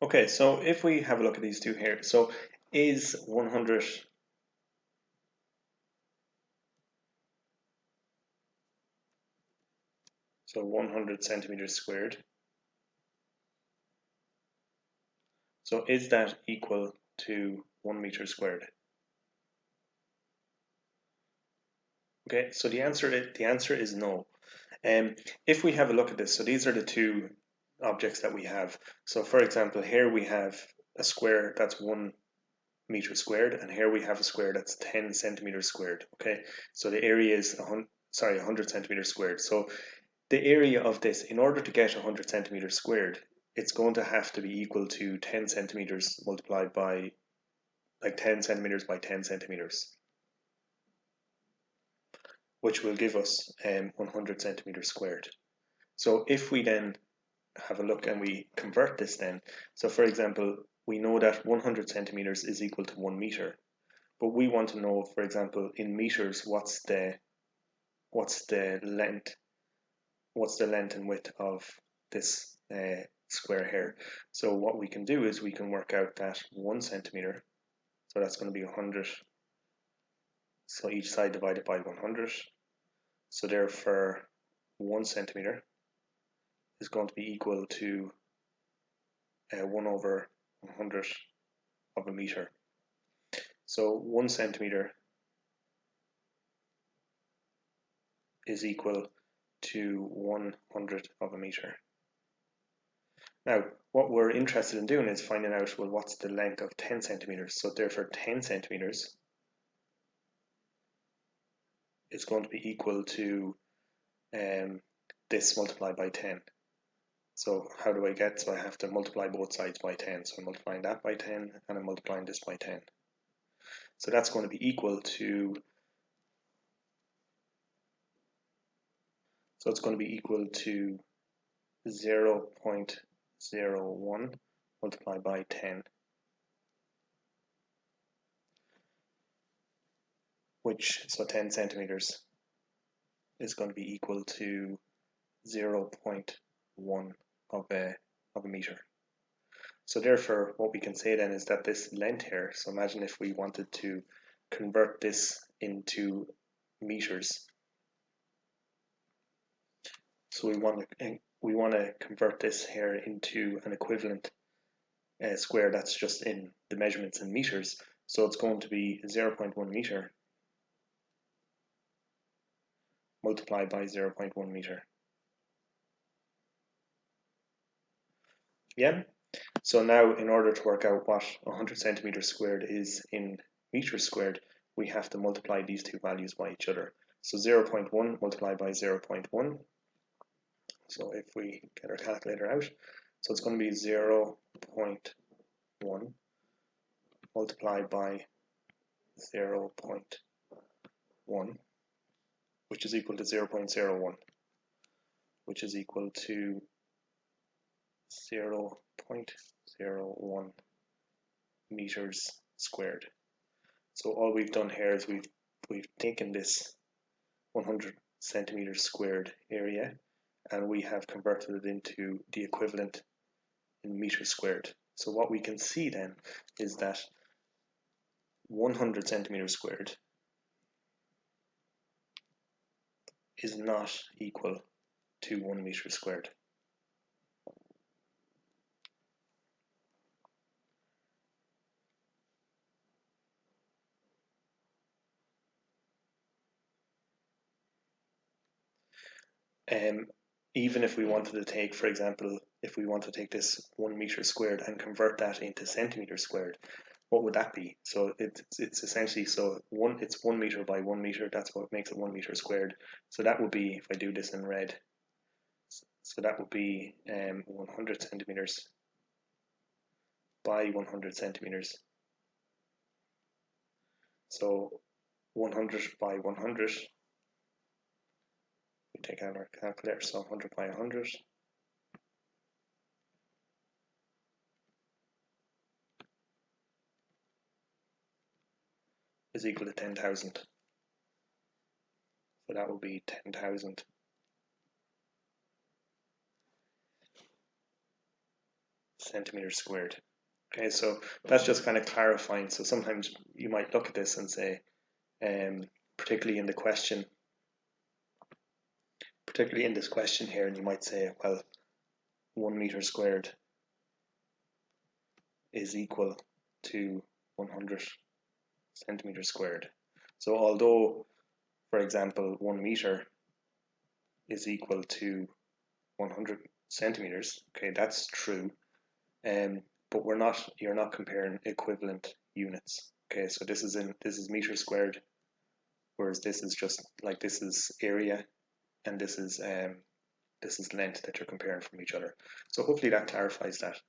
Okay, so if we have a look at these two here, so is 100, so 100 centimeters squared, so is that equal to 1 meter squared? Okay, so the answer is no. If we have a look at this, so these are the two objects that we have. So for example, here we have a square that's 1 meter squared, and here we have a square that's 10 centimeters squared. Okay, so the area is 100 centimeters squared. So the area of this, in order to get 100 centimeters squared, it's going to have to be equal to 10 centimeters multiplied by, like 10 centimeters by 10 centimeters, which will give us 100 centimeters squared. So if we then have a look and we convert this then, so for example, we know that 100 centimeters is equal to 1 meter, but we want to know, for example, in meters, what's the length, and width of this square here. So what we can do is we can work out that 1 centimeter, so that's going to be 100, so each side divided by 100, so therefore 1 centimeter is going to be equal to 1 over 100 of a meter. So 1 centimeter is equal to 100 of a meter. Now, what we're interested in doing is finding out, well, what's the length of 10 centimeters? So therefore 10 centimeters is going to be equal to this multiplied by 10. So how do I get? So I have to multiply both sides by 10. So I'm multiplying that by 10 and I'm multiplying this by 10. So that's going to be equal to, so it's going to be equal to 0.01 multiplied by 10, which, so 10 centimeters is going to be equal to 0.1 of a meter. So therefore, what we can say then is that this length here, so imagine if we wanted to convert this into meters. So we want to convert this here into an equivalent square that's just in the measurements in meters. So it's going to be 0.1 meter multiplied by 0.1 meter. Yeah. So now, in order to work out what 100 centimeters squared is in meters squared, we have to multiply these two values by each other. So 0.1 multiplied by 0.1. So if we get our calculator out, so it's going to be 0.1 multiplied by 0.1, which is equal to 0.01, which is equal to 0.01 meters squared. So all we've done here is we've taken this 100 centimeters squared area and we have converted it into the equivalent in meters squared. So what we can see then is that 100 centimeters squared is not equal to 1 meter squared. Even if we wanted to take, for example, if we want to take this 1 meter squared and convert that into centimeters squared, what would that be? So it's essentially, so it's 1 meter by 1 meter. That's what makes it 1 meter squared. So that would be, if I do this in red, so that would be 100 centimeters by 100 centimeters. So 100 by 100, we take out our calculator, so 100 by 100 is equal to 10,000. So that would be 10,000. centimeters squared. Okay, so that's just kind of clarifying. So sometimes you might look at this and say, particularly in this question here, and you might say, well, 1 meter squared is equal to 100 centimeters squared. So although, for example, 1 meter is equal to 100 centimeters, okay, that's true, but you're not comparing equivalent units. Okay, so this is meter squared, whereas this is just like, this is area, and this is length that you're comparing from each other. So hopefully that clarifies that.